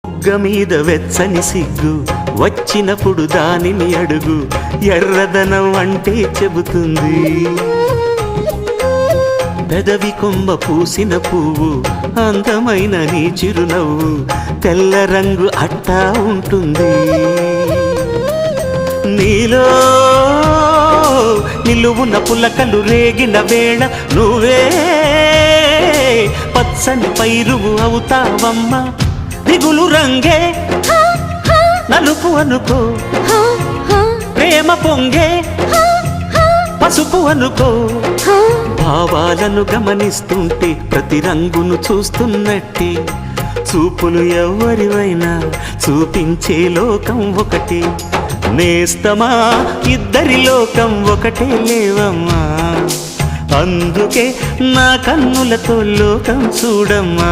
బుగ్గ మీద వెచ్చని సిగ్గు వచ్చినప్పుడు దానిని అడుగు, ఎర్రదనం అంటే చెబుతుంది. పెదవి కొమ్మ పూసిన పువ్వు అందమైన నీ చిరునవ్వు, తెల్ల రంగు అట్టా ఉంటుంది. నీలో నిలువున పులకలు రేగిన వేళ నువ్వే పచ్చని పైరువు అవుతావమ్మా. దిగులు రంగే నలుపు అనుకో, ప్రేమ పొంగే పసుపు అనుకో. భావాలను గమనిస్తుంటే ప్రతి రంగును చూస్తున్నట్టే, చూపులు ఎవరివైనా చూపించే లోకం ఒకటే. నేస్తమా ఇద్దరి లోకం ఒకటే లేవమ్మా, అందుకే నా కన్నులతో లోకం చూడమ్మా.